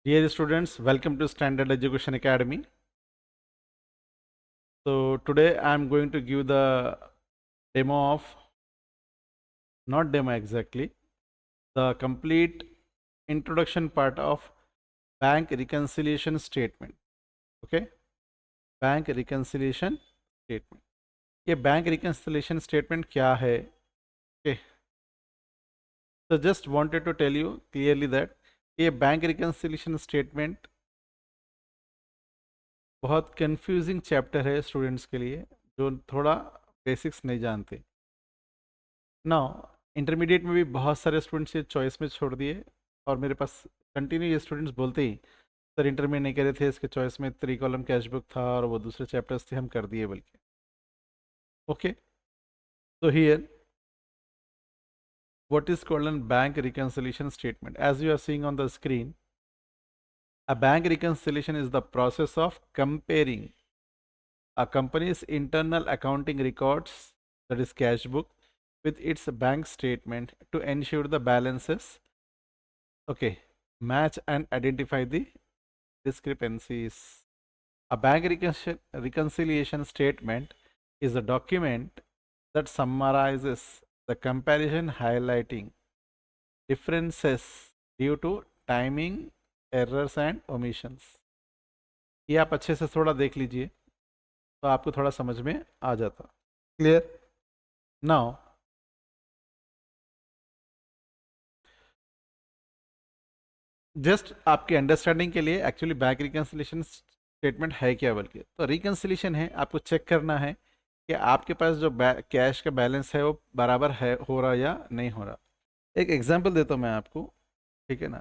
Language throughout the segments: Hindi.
Dear students, welcome to Standard Education Academy. So today I am going to give the demo of, not demo exactly, the complete introduction part of bank reconciliation statement. Okay, bank reconciliation statement. ये बैंक reconciliation statement क्या है? Okay, so just wanted to tell you clearly that ये बैंक reconciliation statement बहुत कंफ्यूजिंग चैप्टर है स्टूडेंट्स के लिए जो थोड़ा बेसिक्स नहीं जानते ना। इंटरमीडिएट में भी बहुत सारे स्टूडेंट्स ये चॉइस में छोड़ दिए और मेरे पास कंटिन्यू ये स्टूडेंट्स बोलते ही सर इंटर में नहीं करे थे, इसके चॉइस में 3 कॉलम कैशबुक था और वो दूसरे चैप्टर्स थे, हम कर दिए बल्कि। Okay, so here what is called a bank reconciliation statement? As you are seeing on the screen, a bank reconciliation is the process of comparing a company's internal accounting records, that is cash book, with its bank statement to ensure the balances, okay, match and identify the discrepancies. A bank reconciliation statement is a document that summarizes the comparison, highlighting differences due to timing, errors and omissions. ये आप अच्छे से थोड़ा देख लीजिए तो आपको थोड़ा समझ में आ जाता। क्लियर? नाउ जस्ट आपके अंडरस्टैंडिंग के लिए एक्चुअली बैंक रिकन्सिलेशन स्टेटमेंट है क्या, बल्कि तो रिकन्सिलेशन है, आपको चेक करना है कि आपके पास जो कैश का बैलेंस है वो बराबर है, हो रहा या नहीं हो रहा। एक एग्जांपल देता हूँ मैं आपको, ठीक है ना।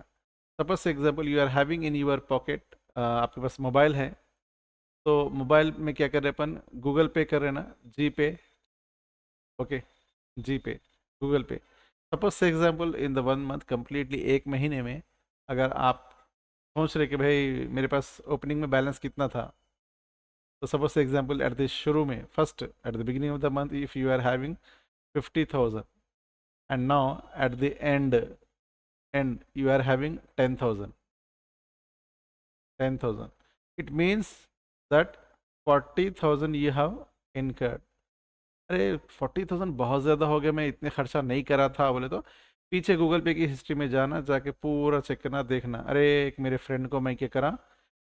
सपोज से example, you are having in your pocket, आपके पास मोबाइल है, तो मोबाइल में क्या कर रहे हैं अपन, गूगल पे कर रहे हैं ना, जी पे, ओके, जी पे, गूगल पे। सपोज से example in the 1 month, completely एक महीने में अगर आप सोच रहे कि भाई मेरे पास ओपनिंग में बैलेंस कितना था, तो सपोज से एग्जांपल एट द शुरू में, first at the beginning of the month, if you are having 50,000 and now at the end you are having 10,000. It means that 40,000 you have incurred. अरे 40,000 बहुत ज़्यादा हो गया, मैं इतने खर्चा नहीं करा था बोले तो पीछे गूगल पे की हिस्ट्री में जाना, जाके पूरा चेक करना, देखना, अरे एक मेरे फ्रेंड को मैं क्या करा,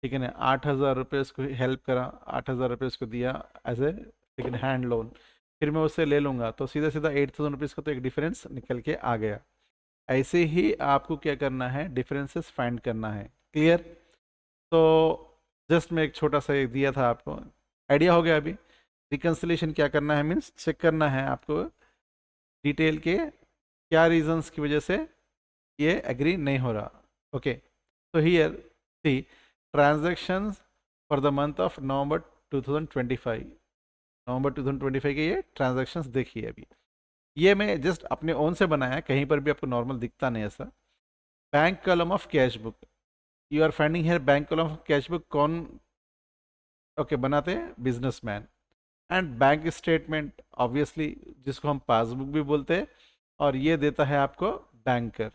ठीक है ना, 8,000 रुपये उसको हेल्प करा, 8,000 रुपये उसको दिया एज ए, ठीक है, हैंड लोन, फिर मैं उससे ले लूँगा तो सीधा सीधा 8,000 रुपीज़ का तो एक डिफरेंस निकल के आ गया। ऐसे ही आपको क्या करना है, डिफरेंसेस फाइंड करना है। क्लियर? तो जस्ट मैं एक छोटा सा एक दिया था आपको, आइडिया हो गया अभी। रिकन्सिलेशन क्या करना है, मीन्स चेक करना है आपको डिटेल के क्या रीजंस की वजह से ये एग्री नहीं हो रहा। ओके, तो here see transactions for the month of November 2025, नवंबर 2025 के ये ट्रांजैक्शंस देखिए। अभी ये मैं जस्ट अपने ओन से बनाया, कहीं पर भी आपको नॉर्मल दिखता नहीं ऐसा। Bank column of cash book, you are finding here bank column of cash book कौन ओके बनाते हैं, businessman. And bank statement obviously जिसको हम पासबुक भी बोलते हैं, और ये देता है आपको बैंकर,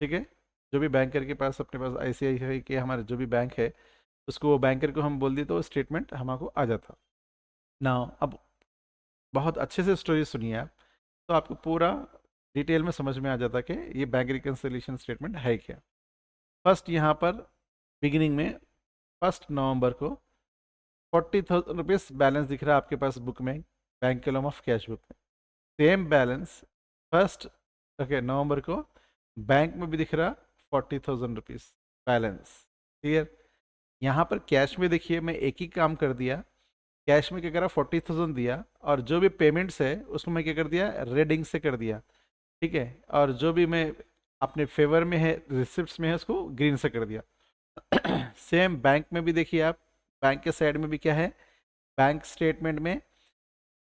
ठीक है। जो भी बैंकर के पास अपने पास ICICI के हमारे जो भी बैंक है, उसको वो बैंकर को हम बोल दिए तो स्टेटमेंट हमको आ जाता ना। अब बहुत अच्छे से स्टोरी सुनिए आप, तो आपको पूरा डिटेल में समझ में आ जाता कि ये बैंक रिकन्सिलिएशन स्टेटमेंट है क्या। फर्स्ट यहाँ पर बिगिनिंग में 1 नवंबर को 40,000 रुपीज़ बैलेंस दिख रहा है आपके पास बुक में, bank column of cash book में। सेम बैलेंस फर्स्ट ओके नवंबर को बैंक में भी दिख रहा 40,000 रुपीज़ बैलेंस। क्लियर? यहाँ पर कैश में देखिए मैं एक ही काम कर दिया, कैश में क्या करा, 40,000 दिया, और जो भी पेमेंट्स है उसको मैं क्या कर दिया, रेडिंग से कर दिया, ठीक है। और जो भी मैं अपने फेवर में है, रिसिप्ट्स में है, उसको ग्रीन से कर दिया। सेम बैंक में भी देखिए आप, बैंक के साइड में भी क्या है, बैंक स्टेटमेंट में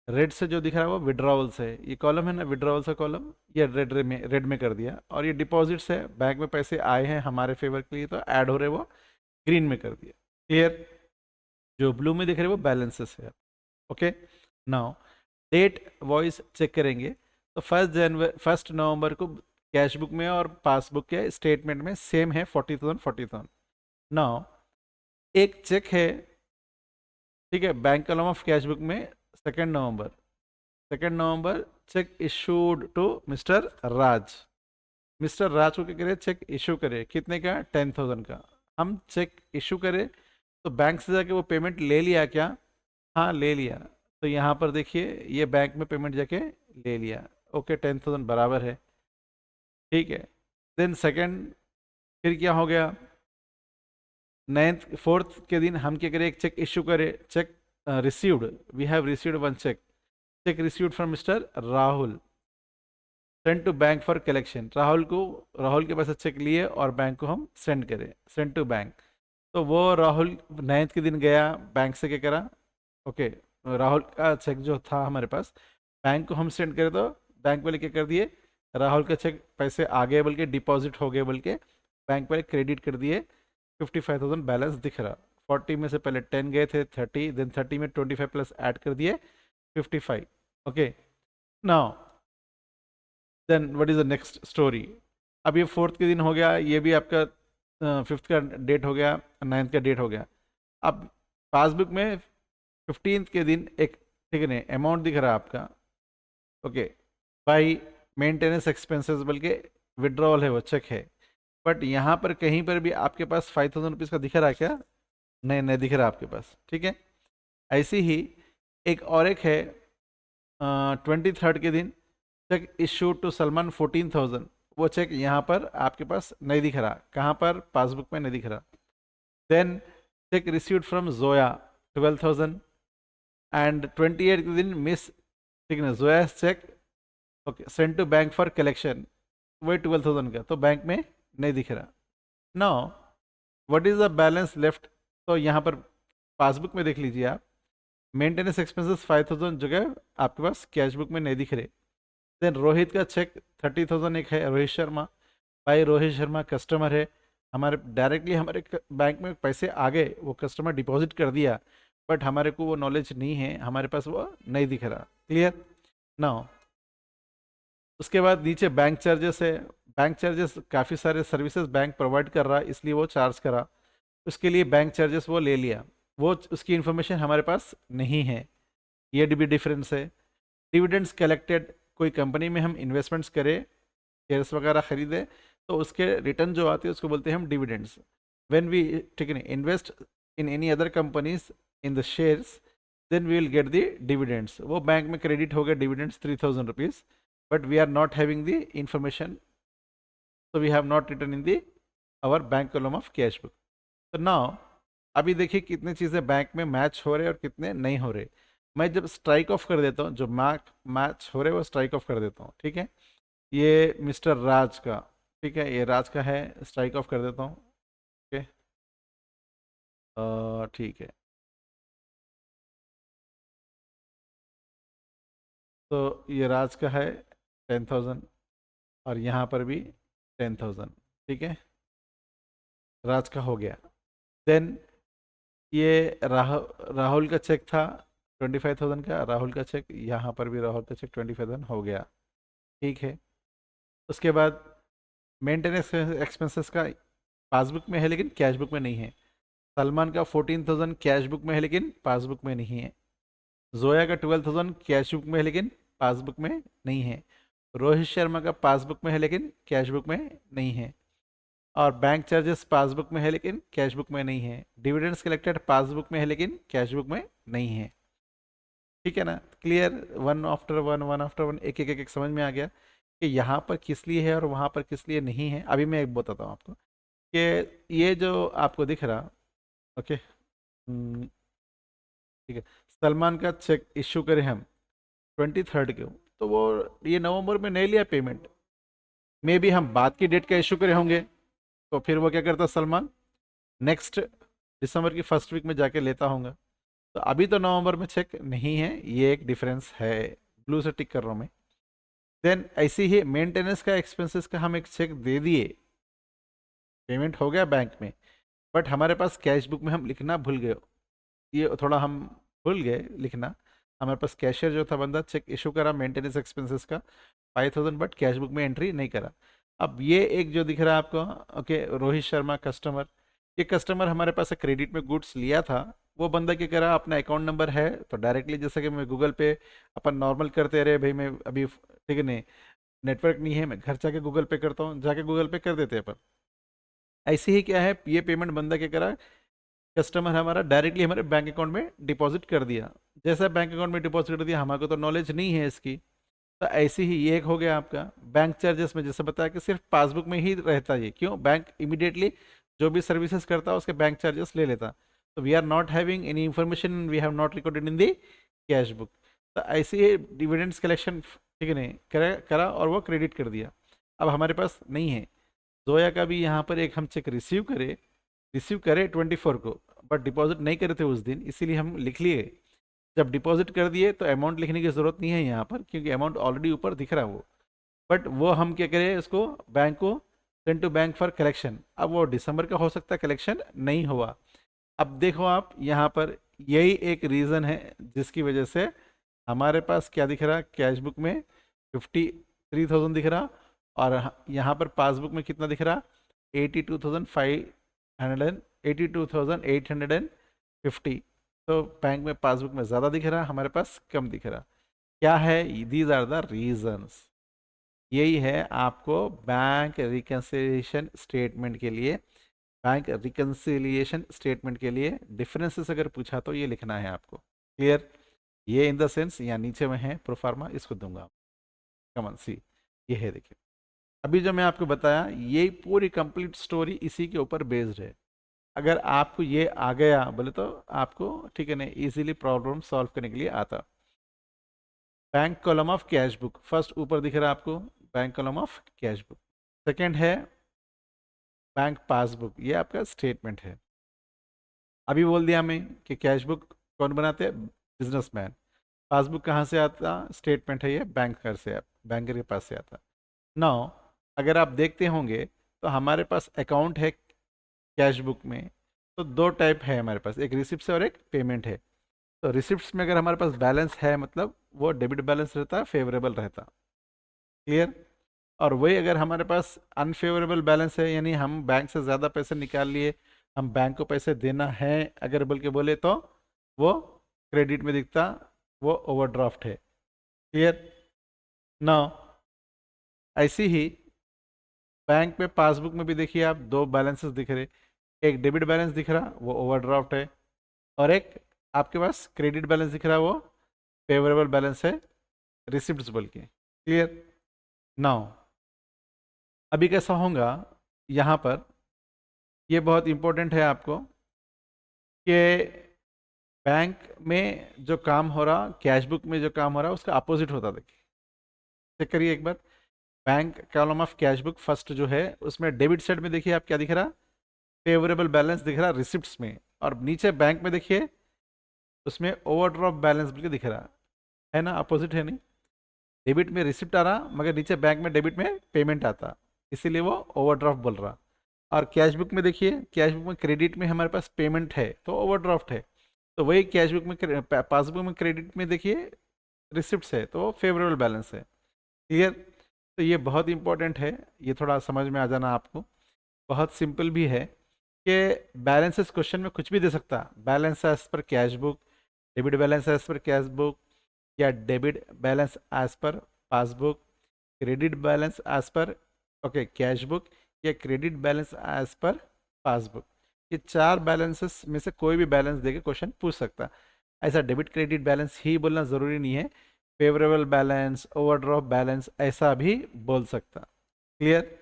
रेड से जो दिख रहा है वो विड्रॉवल्स है, ये कॉलम है ना, विड्रॉवल्स का कॉलम, ये रेड में कर दिया। और ये डिपॉजिट्स है, बैंक में पैसे आए हैं हमारे फेवर के लिए तो ऐड हो रहे, वो ग्रीन में कर दिया। क्लियर? जो ब्लू में दिख रहे वो बैलेंसेस है। Okay, now date wise check करेंगे तो 1 नवंबर को कैश बुक में और पासबुक के स्टेटमेंट में सेम है 40,000 40,000। नाउ एक चेक है, ठीक है, bank column of cash book में 2 नवंबर, 2 नवंबर cheque issued to mister Raj. Mister Raj को क्या करे, चेक इशू करे, कितने का, 10,000 का। हम चेक इशू करे तो बैंक से जाके वो पेमेंट ले लिया क्या? हाँ ले लिया। तो यहाँ पर देखिए ये बैंक में पेमेंट जाके ले लिया, ओके 10,000 बराबर है, ठीक है। देन सेकंड, फिर क्या हो गया, 4th के दिन हम क्या करें, एक चेक इशू करें, cheque received, we have received one cheque, cheque received from mister Rahul, send to bank for collection. Rahul के पास से चेक लिए और बैंक को हम सेंड करें, सेंड टू बैंक। तो वो राहुल 9th के दिन गया बैंक से, क्या करा, ओके राहुल का चेक जो था हमारे पास, बैंक को हम सेंड करें, तो बैंक वाले क्या कर दिए, राहुल का चेक पैसे आ गए बोल के, डिपॉजिट हो गए बोल के बैंक वाले क्रेडिट कर दिए, 55,000 बैलेंस दिख रहा। 40 में से पहले 10 गए थे, 30, देन 30 में 25 प्लस ऐड कर दिए 55, okay. Now then what is the next story. अब ये 4th के दिन हो गया, ये भी आपका 5th का डेट हो गया, 9th का डेट हो गया। अब पासबुक में 15th के दिन एक, ठीक है नहीं, अमाउंट दिख रहा है आपका, ओके, बाई मेंटेनेंस एक्सपेंसेस बोल के विड्रॉल है, वो चेक है। बट यहाँ पर कहीं पर भी आपके पास 5,000 रुपीज़ का दिख रहा है क्या? नहीं नहीं दिख रहा आपके पास, ठीक है। ऐसी ही एक और एक है 23rd के दिन, चेक इशू टू सलमान 14,000, वो चेक यहाँ पर आपके पास नहीं दिख रहा, कहाँ पर, पासबुक में नहीं दिख रहा। Then cheque received from Zoya 12,000, and 28 के दिन मिस, ठीक है, Zoya cheque, okay, send to bank for collection, वही 12,000 का, तो बैंक में नहीं दिख रहा। Now what is the balance left, तो यहाँ पर पासबुक में देख लीजिए आप, मेंटेनेंस एक्सपेंसेस 5,000 जगह आपके पास कैश बुक में नहीं दिख रहे। देन रोहित का चेक 30,000 एक है, रोहित शर्मा, भाई रोहित शर्मा कस्टमर है हमारे, डायरेक्टली हमारे बैंक में पैसे आ गए, वो कस्टमर डिपॉजिट कर दिया, बट हमारे को वो नॉलेज नहीं है, हमारे पास वो नहीं दिख रहा, क्लियर। नाउ उसके बाद नीचे बैंक चार्जेस है, बैंक चार्जेस काफ़ी सारे सर्विसेज बैंक प्रोवाइड कर रहा है, इसलिए वो चार्ज करा, उसके लिए बैंक चार्जेस वो ले लिया, वो उसकी इन्फॉर्मेशन हमारे पास नहीं है, ये भी डिफरेंस है। डिविडेंड्स कलेक्टेड, कोई कंपनी में हम इन्वेस्टमेंट्स करें, शेयर्स वगैरह खरीदे, तो उसके रिटर्न जो आते हैं उसको बोलते हैं हम डिविडेंड्स। व्हेन वी, ठीक है नहीं, invest in any other companies in the shares, then we will get the dividends, वो बैंक में क्रेडिट हो गया dividends 3,000 rupees, but we are not having the information, so we have not written in the our bank column of cash book। तो now अभी देखिए कितने चीज़ें बैंक में मैच हो रहे हैं और कितने नहीं हो रहे। मैं जब स्ट्राइक ऑफ कर देता हूँ, जो मैच हो रहे हैं वो स्ट्राइक ऑफ कर देता हूँ, ठीक है। ये मिस्टर राज का, ठीक है, ये राज का है, स्ट्राइक ऑफ कर देता हूँ, ओके, ठीक है। तो ये राज का है 10,000, और यहाँ पर भी 10,000, ठीक है, राज का हो गया। देन ये राहुल का चेक था 25,000 का, राहुल का चेक, यहाँ पर भी राहुल का चेक 25,000 हो गया, ठीक है। उसके बाद मेंटेनेंस एक्सपेंसेस का पासबुक में है लेकिन कैश बुक में नहीं है। सलमान का 14,000 कैश बुक में है लेकिन पासबुक में नहीं है। जोया का 12,000 कैश बुक में है लेकिन पासबुक में नहीं है। रोहित शर्मा का पासबुक में है लेकिन कैश बुक में नहीं है। और बैंक चार्जेस पासबुक में है लेकिन कैश बुक में नहीं है। डिविडेंड्स कलेक्टेड पासबुक में है लेकिन कैश बुक में नहीं है, ठीक है ना। Clear, one after one, one after one, एक एक एक एक समझ में आ गया कि यहाँ पर किस लिए है और वहाँ पर किस लिए नहीं है। अभी मैं एक बताता हूँ आपको कि ये जो आपको दिख रहा, ओके, ठीक है, सलमान का चेक इशू करें हम 23rd को, तो वो ये नवंबर में नहीं लिया पेमेंट, मे भी हम बाद की डेट का इशू करे होंगे, तो फिर वो क्या करता सलमान, नेक्स्ट दिसंबर की फर्स्ट वीक में जाके लेता होगा। तो अभी तो नवंबर में चेक नहीं है, ये एक डिफरेंस है, ब्लू से टिक कर रहा हूँ मैं। देन ऐसे ही मेंटेनेंस का एक्सपेंसेस का हम एक चेक दे दिए, पेमेंट हो गया बैंक में, बट हमारे पास कैश बुक में हम लिखना भूल गए, ये थोड़ा हम भूल गए लिखना। हमारे पास कैशियर जो था बंदा, चेक इशू करा मेंटेनेंस एक्सपेंसेस का 5,000, बट कैश बुक में एंट्री नहीं करा। अब ये एक जो दिख रहा है आपको, ओके, रोहित शर्मा कस्टमर, ये कस्टमर हमारे पास से क्रेडिट में गुड्स लिया था, वो बंदा क्या करा, अपना अकाउंट नंबर है तो डायरेक्टली, जैसे कि मैं गूगल पे अपन नॉर्मल करते रहे भाई, मैं अभी ठीक है नहीं, नेटवर्क नहीं है, मैं घर जाके गूगल पे करता हूँ, जाके गूगल पे कर देते हैं अपन। ऐसे ही क्या है, ये पेमेंट बंदा क्या करा, कस्टमर हमारा डायरेक्टली हमारे बैंक अकाउंट में डिपॉजिट कर दिया। जैसा बैंक अकाउंट में डिपॉजिट कर दिया, हमारे को तो नॉलेज नहीं है इसकी, तो ऐसे ही ये एक हो गया आपका। बैंक चार्जेस में जैसे बताया कि सिर्फ पासबुक में ही रहता है, ये क्यों, बैंक इमीडिएटली जो भी सर्विसेज करता है उसके बैंक चार्जेस ले लेता। तो we are not having any information, we have not recorded in the cash book. तो ऐसे ही डिविडेंड्स कलेक्शन ठीक है नहीं करा और वो क्रेडिट कर दिया। अब हमारे पास नहीं है, जोया का भी यहाँ पर एक हम चेक रिसीव करे 24 को, बट डिपॉजिट नहीं करे थे उस दिन, इसीलिए हम लिख लिए। जब डिपॉजिट कर दिए तो अमाउंट लिखने की ज़रूरत नहीं है यहाँ पर, क्योंकि अमाउंट ऑलरेडी ऊपर दिख रहा है वो। बट वो हम क्या करें, इसको बैंक को send to bank for collection. अब वो दिसंबर का हो सकता है कलेक्शन नहीं हुआ। अब देखो आप यहाँ पर, यही एक रीज़न है जिसकी वजह से हमारे पास क्या दिख रहा, कैश बुक में 53,000 दिख रहा, और यहाँ पर पासबुक में कितना दिख रहा, 82,850। तो बैंक में पासबुक में ज़्यादा दिख रहा, हमारे पास कम दिख रहा। क्या है, दीज आर द रीजंस। यही है आपको बैंक रिकन्सिलिएशन स्टेटमेंट के लिए, डिफरेंसेस अगर पूछा तो ये लिखना है आपको। क्लियर, ये इन द सेंस यहाँ नीचे में है प्रोफार्मा, इसको दूंगा। कमन सी, ये है देखिए। अभी जो मैं आपको बताया, ये पूरी कंप्लीट स्टोरी इसी के ऊपर बेस्ड है। अगर आपको ये आ गया बोले तो आपको ठीक है ना, इजीली प्रॉब्लम सॉल्व करने के लिए आता। Bank column of cash book, first ऊपर दिख रहा है आपको bank column of cash book. Second है बैंक पासबुक, ये आपका स्टेटमेंट है। अभी बोल दिया मैं कि कैश बुक कौन बनाते हैं, बिजनेसमैन। पासबुक कहाँ से आता, स्टेटमेंट है ये बैंकर से, बैंकर के पास से आता। नाउ अगर आप देखते होंगे तो हमारे पास अकाउंट है कैश बुक में, तो दो टाइप है हमारे पास, एक रिसिप्ट है और एक पेमेंट है। तो रिसिप्ट्स में अगर हमारे पास बैलेंस है, मतलब वो डेबिट बैलेंस रहता, फेवरेबल रहता। क्लियर। और वही अगर हमारे पास अनफेवरेबल बैलेंस है, यानी हम बैंक से ज़्यादा पैसे निकाल लिए, हम बैंक को पैसे देना है अगर बोल के बोले, तो वो क्रेडिट में दिखता, वो ओवरड्राफ्ट है। क्लियर। नाउ ऐसी ही बैंक में पासबुक में भी देखिए आप, दो बैलेंसेस दिख रहे, एक डेबिट बैलेंस दिख रहा वो ओवरड्राफ्ट है, और एक आपके पास क्रेडिट बैलेंस दिख रहा वो फेवरेबल बैलेंस है, रिसिप्ट्स बोल के। क्लियर। नाउ अभी कैसा होगा यहाँ पर, ये बहुत इंपॉर्टेंट है आपको कि बैंक में जो काम हो रहा, कैश बुक में जो काम हो रहा, उसका अपोजिट होता। देखिए चेक करिए एक बार, bank column of cash book first जो है, उसमें डेबिट साइड में देखिए आप क्या दिख रहा, फेवरेबल बैलेंस दिख रहा रिसिप्ट्स में, और नीचे बैंक में देखिए उसमें ओवरड्राफ्ट बैलेंस बोल के दिख रहा है ना, अपोजिट है नहीं। डेबिट में रिसिप्ट आ रहा, मगर नीचे बैंक में डेबिट में पेमेंट आता, इसीलिए वो ओवरड्राफ्ट बोल रहा। और कैश बुक में देखिए, कैश बुक में क्रेडिट में हमारे पास पेमेंट है तो ओवरड्राफ्ट है, तो वही कैश बुक में पासबुक में क्रेडिट में देखिए रिसिप्ट्स है तो फेवरेबल बैलेंस है। क्लियर। तो ये बहुत इंपॉर्टेंट है, ये थोड़ा समझ में आ जाना आपको। बहुत सिंपल भी है कि बैलेंसेस क्वेश्चन में कुछ भी दे सकता, balance as per cash book, debit balance as per cash book, या debit balance as per passbook, credit balance as per okay cash book, या credit balance as per passbook. ये चार बैलेंसेस में से कोई भी बैलेंस देके क्वेश्चन पूछ सकता। ऐसा डेबिट क्रेडिट बैलेंस ही बोलना ज़रूरी नहीं है, फेवरेबल बैलेंस, ओवरड्राफ्ट बैलेंस ऐसा भी बोल सकता। क्लियर।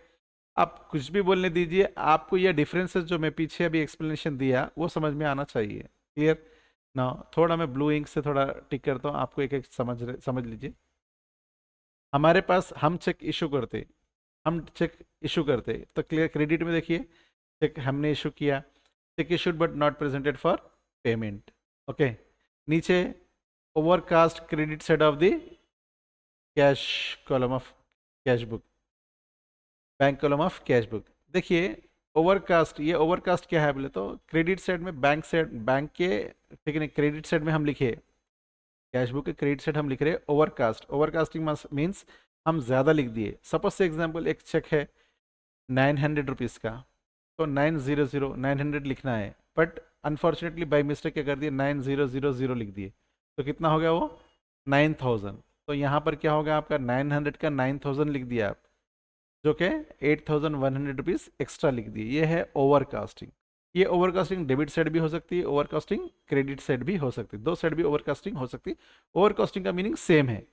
आप कुछ भी बोलने दीजिए, आपको ये डिफरेंसेस जो मैं पीछे अभी एक्सप्लेनेशन दिया वो समझ में आना चाहिए। क्लियर ना। थोड़ा मैं ब्लू इंक से थोड़ा टिक करता हूँ, आपको एक एक समझ लीजिए। हमारे पास हम चेक इशू करते तो क्लियर, क्रेडिट में देखिए चेक हमने इशू किया, cheque issued but not presented for payment. Okay, नीचे overcast credit side of the cash column of cash book, bank column of cash book. देखिए ओवरकास्ट, ये ओवरकास्ट क्या है बोले तो क्रेडिट साइड में, बैंक के ठीक है, क्रेडिट साइड में हम लिखे कैश बुक के क्रेडिट साइड हम लिख रहे ओवरकास्ट। ओवरकास्टिंग मीन्स हम ज़्यादा लिख दिए। सपोज से एग्जाम्पल एक चेक है 900 रुपीज़ का, तो 900 लिखना है, बट अनफॉर्चुनेटली बाई मिस्टेक क्या कर दिए, 9000 लिख दिए। तो कितना हो गया वो, 9000। तो यहाँ पर क्या होगा आपका, 900 का 9000 लिख दिया आप, जो कि 8100 रुपीज़ एक्स्ट्रा लिख दिए। ये है ओवरकास्टिंग। ये ओवरकास्टिंग डेबिट साइड भी हो सकती है, ओवरकास्टिंग क्रेडिट साइड भी हो सकती है, दो साइड भी ओवरकास्टिंग हो सकती है। ओवरकास्टिंग का मीनिंग सेम है।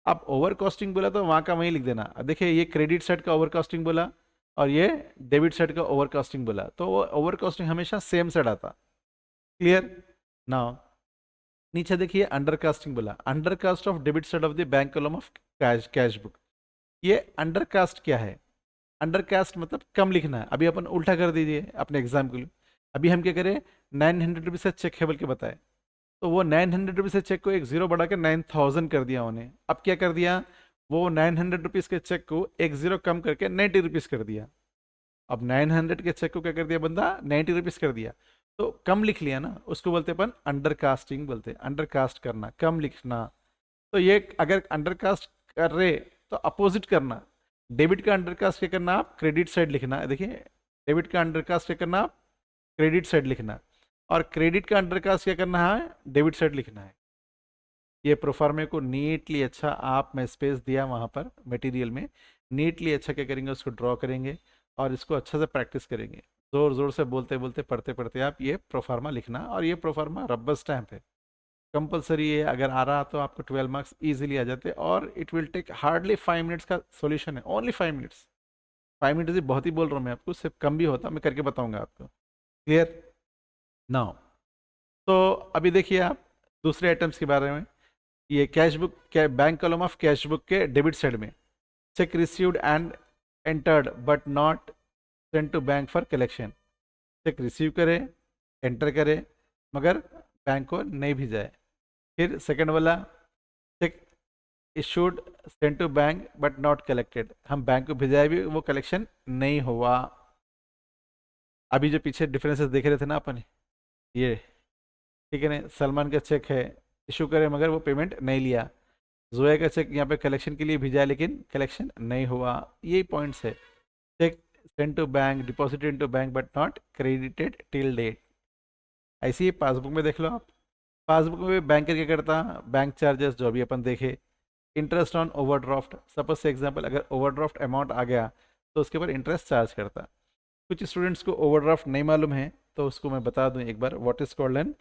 आप ओवरकास्टिंग बोला तो वहाँ का वहीं लिख देना। अब देखिए ये क्रेडिट साइड का ओवरकास्टिंग बोला और ये डेबिट साइड का ओवरकास्टिंग बोला, तो वो ओवरकास्टिंग हमेशा सेम साइड आता। Clear now. नीचे देखिए अंडरकास्टिंग बोला, undercast of debit side of the bank column of cash book. ये अंडरकास्ट क्या है, अंडरकास्ट मतलब कम लिखना है। अभी अपन उल्टा कर दीजिए अपने एग्जाम के लिए। अभी हम क्या करें, 900 रुपीज़ से चेक है बोल के बताए, तो वो 900 रुपीज़ से चेक को एक जीरो बढ़ा के 9000 कर दिया उन्हें। अब क्या कर दिया, वो 900 रुपीज़ के चेक को एक जीरो कम करके 90 रुपीज़ कर दिया। अब 900 के चेक को क्या कर दिया बंदा, 90 रुपीज़ कर दिया। तो कम लिख लिया ना, उसको बोलते अपन अंडरकास्टिंग बोलते हैं, अंडरकास्ट करना, कम लिखना। तो ये अगर अंडरकास्ट कर रहे तो अपोजिट करना। डेबिट का अंडरकास्ट क्या करना, आप क्रेडिट साइड लिखना। देखिए डेबिट का अंडरकास्ट क्या करना, आप क्रेडिट साइड लिखना, और क्रेडिट का अंडरकास्ट क्या करना है, डेबिट साइड लिखना है। ये प्रोफार्मे को नीटली अच्छा, आप मैं स्पेस दिया वहाँ पर मटेरियल में, नीटली अच्छा क्या करेंगे, उसको ड्रॉ करेंगे और इसको अच्छे से प्रैक्टिस करेंगे। जोर जोर से बोलते बोलते पढ़ते पढ़ते आप ये प्रोफार्मा लिखना। और ये प्रोफार्मा रबर स्टैम्प है, कंपलसरी है। अगर आ रहा तो आपको 12 मार्क्स इजीली आ जाते, और it will take hardly 5 minutes का सॉल्यूशन है, ओनली 5 मिनट्स। 5 मिनट्स ही बहुत ही बोल रहा हूँ मैं आपको, सिर्फ कम भी होता मैं करके बताऊंगा आपको। Clear now. तो अभी देखिए आप दूसरे आइटम्स के बारे में। ये cash book, bank column of cash book के डेबिट साइड में, cheque received and entered but not send to bank for collection. Cheque receive करे, एंटर करे, मगर बैंक को नहीं भेजा है। फिर सेकंड वाला, cheque issued send to bank but not collected, हम बैंक को भेजाए भी वो कलेक्शन नहीं हुआ। अभी जो पीछे डिफरेंसेस देख रहे थे ना अपन, ये ठीक है ना, सलमान का चेक है, इशू करे मगर वो पेमेंट नहीं लिया। जोया का चेक यहाँ पे कलेक्शन के लिए भेजा है लेकिन कलेक्शन नहीं हुआ। यही पॉइंट्स है। Cheque send to bank, deposited into bank but not credited till date. ऐसे ही पासबुक में देख लो आप, पासबुक में बैंकर क्या करता, बैंक चार्जेस जो अभी अपन देखे, इंटरेस्ट ऑन ओवरड्राफ्ट। सपोज से एग्जांपल, अगर ओवरड्राफ्ट अमाउंट आ गया तो उसके ऊपर इंटरेस्ट चार्ज करता। कुछ स्टूडेंट्स को ओवरड्राफ्ट नहीं मालूम है, तो उसको मैं बता दूं एक बार, what is called an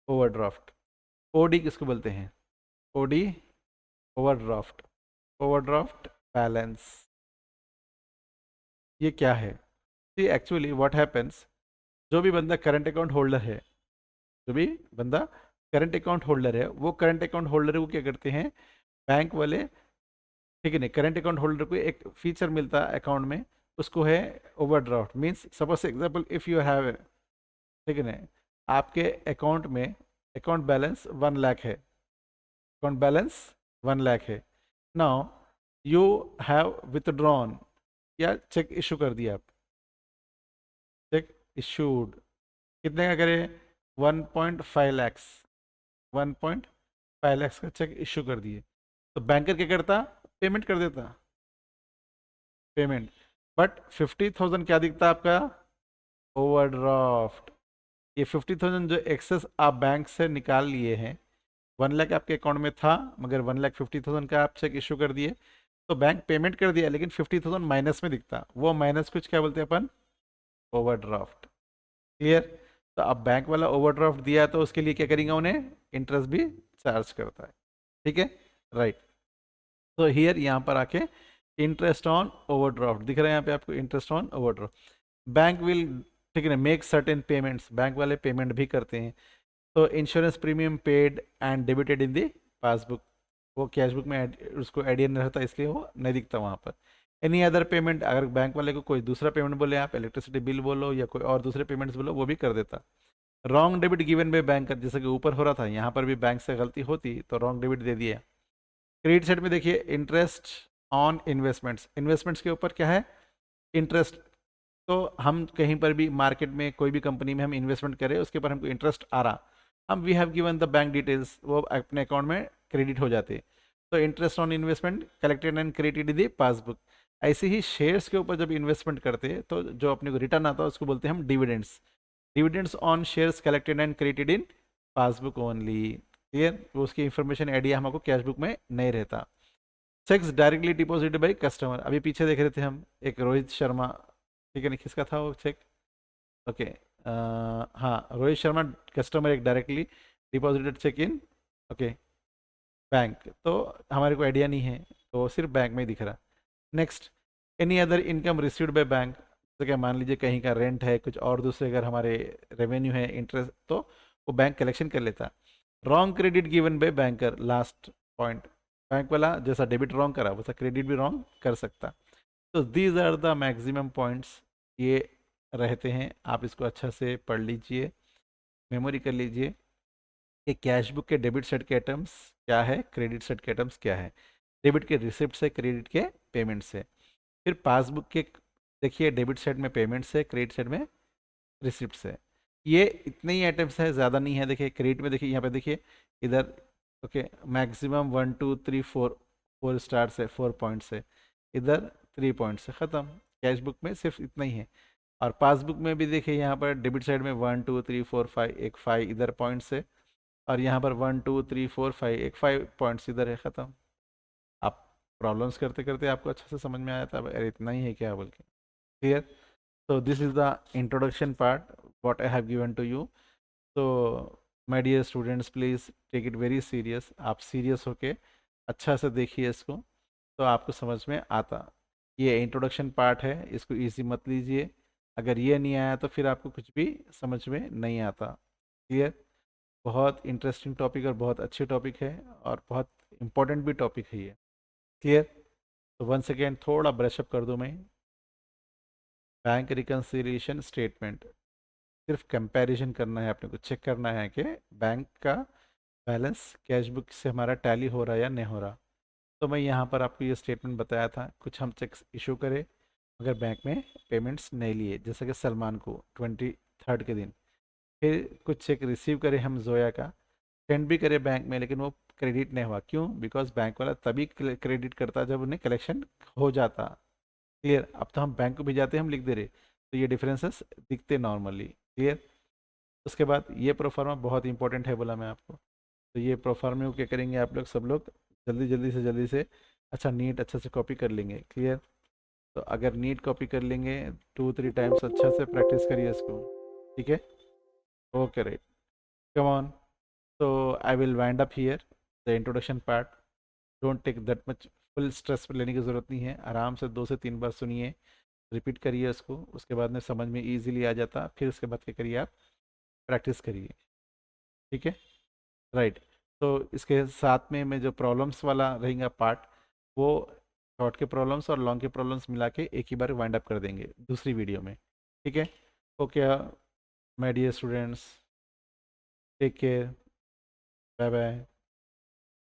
overdraft. OD किसको बोलते हैं, ओडी ओवरड्राफ्ट, ओवरड्राफ्ट बैलेंस। ये क्या है, ये एक्चुअली व्हाट हैपेंस, जो भी बंदा करंट अकाउंट होल्डर है, जो भी बंदा करंट अकाउंट होल्डर है, वो करंट अकाउंट होल्डर को क्या करते हैं, बैंक वाले, ठीक है ना, करंट अकाउंट होल्डर को एक फीचर मिलता है अकाउंट में, उसको है overdraft. Means suppose example if you have, ठीक है ना, आपके अकाउंट में अकाउंट बैलेंस 1 लाख है, अकाउंट बैलेंस 1 लाख है। नाउ यू हैव विथड्रॉन, या चेक इशू कर दिया आप, चेक इशूड, कितने का करें, 1.5 लैक्स, 1.5 लैक्स का चेक इशू कर दिए। तो बैंकर क्या करता, पेमेंट कर देता, पेमेंट। बट 50,000 क्या दिखता आपका, ओवरड्राफ्ट। ये 50,000 जो एक्सेस आप बैंक से निकाल लिए हैं, 1 लाख आपके अकाउंट में था मगर 1,50,000 का आप चेक इशू कर दिए, तो बैंक पेमेंट कर दिया लेकिन 50,000 माइनस में दिखता, वो माइनस कुछ क्या बोलते हैं अपन, ओवरड्राफ्ट। क्लियर। तो अब बैंक वाला ओवरड्राफ्ट दिया है तो उसके लिए क्या करेंगे, उन्हें इंटरेस्ट भी चार्ज करता है। ठीक है, राइट। तो हियर यहाँ पर आके इंटरेस्ट ऑन ओवरड्राफ्ट दिख रहा है यहाँ पे आपको, interest on overdraft. Bank will, ठीक है ना, मेक सर्टेन पेमेंट्स, बैंक वाले पेमेंट भी करते हैं। तो insurance premium paid and debited in the passbook, वो कैश बुक में उसको एडियन नहीं रहता इसलिए वो नहीं दिखता वहाँ पर। एनी अदर पेमेंट, अगर बैंक वाले को कोई दूसरा पेमेंट बोले, आप इलेक्ट्रिसिटी बिल बोलो या कोई और दूसरे पेमेंट्स बोलो, वो भी कर देता। Wrong debit given by banker, जैसे कि ऊपर हो रहा था, यहाँ पर भी बैंक से गलती होती तो रॉन्ग डेबिट दे दिया। क्रेडिट साइड में देखिए इंटरेस्ट ऑन इन्वेस्टमेंट्स, इन्वेस्टमेंट्स के ऊपर क्या है, इंटरेस्ट। तो हम कहीं पर भी मार्केट में कोई भी कंपनी में हम इन्वेस्टमेंट करें, उसके ऊपर हमको इंटरेस्ट आ रहा, हम we have given the bank details, वो अपने अकाउंट में क्रेडिट हो जाते। तो interest on investment collected and credited in the passbook. ऐसे ही शेयर्स के ऊपर जब इन्वेस्टमेंट करते हैं तो जो अपने को रिटर्न आता है उसको बोलते हैं हम dividends. Dividends on shares collected and credited in passbook only. Clear? उसकी इंफॉर्मेशन आइडिया हमको कैश बुक में नहीं रहता। Cheques directly deposited by customer, अभी पीछे देख रहे थे हम एक रोहित शर्मा, ठीक है ना, किसका था वो चेक? ओके, हाँ रोहित शर्मा कस्टमर एक directly deposited cheque in, okay, bank. तो हमारे को आइडिया नहीं है, तो सिर्फ बैंक में ही दिख रहा। Next, any other income received by bank, तो क्या मान लीजिए कहीं का रेंट है, कुछ और दूसरे अगर हमारे रेवेन्यू है, इंटरेस्ट, तो वो बैंक कलेक्शन कर लेता। Wrong credit given by banker, last point, bank वाला जैसा डेबिट रॉन्ग करा वैसा क्रेडिट भी रॉन्ग कर सकता। तो these are the maximum points, ये रहते हैं। आप इसको अच्छा से पढ़ लीजिए, मेमोरी कर लीजिए कि कैश बुक के डेबिट साइड के आइटम्स क्या है, क्रेडिट साइड के आइटम्स क्या है। डेबिट के रिसिप्ट से, क्रेडिट के पेमेंट से। फिर पासबुक के देखिए डेबिट साइड में पेमेंट से, क्रेडिट साइड में रिसिप्ट से। ये इतने ही आइटम्स है, ज़्यादा नहीं है। देखिए क्रेडिट में देखिए यहाँ पे देखिए इधर, ओके, मैक्सिमम 1 2 3 4, 4 स्टार से, 4 पॉइंट से, इधर 3 पॉइंट से, ख़त्म। कैश बुक में सिर्फ इतना ही है। और पासबुक में भी देखिए यहाँ पर डेबिट साइड में 1 2 3 4 5, एक 5 इधर पॉइंट से, और यहाँ पर 1 2 3 4 5, एक 5 पॉइंट्स इधर है, ख़त्म। आप प्रॉब्लम्स करते करते आपको अच्छे से समझ में आया था, अरे इतना ही है क्या बोल के। Clear? So this is the introduction part what I have given to you. So my dear students, please take it very serious. आप सीरियस होके अच्छा से देखिए इसको, तो आपको समझ में आता। ये इंट्रोडक्शन पार्ट है, इसको इजी मत लीजिए। अगर ये नहीं आया तो फिर आपको कुछ भी समझ में नहीं आता। क्लियर? बहुत इंटरेस्टिंग टॉपिक और बहुत अच्छे टॉपिक है, और बहुत इम्पोर्टेंट भी टॉपिक है ये। क्लियर? तो वंस अगेन थोड़ा ब्रशअप कर दूँ मैं। बैंक रिकन्सिलिएशन स्टेटमेंट, सिर्फ कंपैरिजन करना है, अपने को चेक करना है कि बैंक का बैलेंस कैश बुक से हमारा टैली हो रहा है या नहीं हो रहा। तो मैं यहाँ पर आपको ये स्टेटमेंट बताया था, कुछ हम चेक्स इशू करें अगर बैंक में पेमेंट्स नहीं लिए, जैसे कि सलमान को 23rd के दिन। फिर कुछ चेक रिसीव करें हम जोया का, सेंड भी करे बैंक में, लेकिन वो क्रेडिट नहीं हुआ। क्यों? बिकॉज बैंक वाला तभी क्रेडिट करता जब उन्हें कलेक्शन हो जाता। क्लियर? अब तो हम बैंक को भी जाते हैं, हम लिख दे रहे, तो ये डिफरेंसेस दिखते नॉर्मली। क्लियर? उसके बाद ये प्रोफार्मा बहुत इंपॉर्टेंट है, बोला मैं आपको। तो ये प्रोफार्मे को क्या करेंगे आप लोग, सब लोग जल्दी से अच्छा नीट अच्छे से कॉपी कर लेंगे। क्लियर? तो अगर नीट कॉपी कर लेंगे 2 3 टाइम्स अच्छा से प्रैक्टिस करिए इसको, ठीक है? Okay, right, come on. तो I will wind up here the introduction part. Don't take that much, full stress लेने की ज़रूरत नहीं है। आराम से 2 से 3 बार सुनिए, रिपीट करिए उसको, उसके बाद में समझ में ईजिली आ जाता। फिर उसके बाद क्या करिए, आप प्रैक्टिस करिए, ठीक है? राइट। तो इसके साथ में मैं जो प्रॉब्लम्स वाला रहेगा पार्ट, वो शॉर्ट के प्रॉब्लम्स और लॉन्ग के प्रॉब्लम्स मिला के एक ही बार वाइंड अप कर देंगे दूसरी वीडियो में, ठीक है? Okay my dear students, take care, bye bye.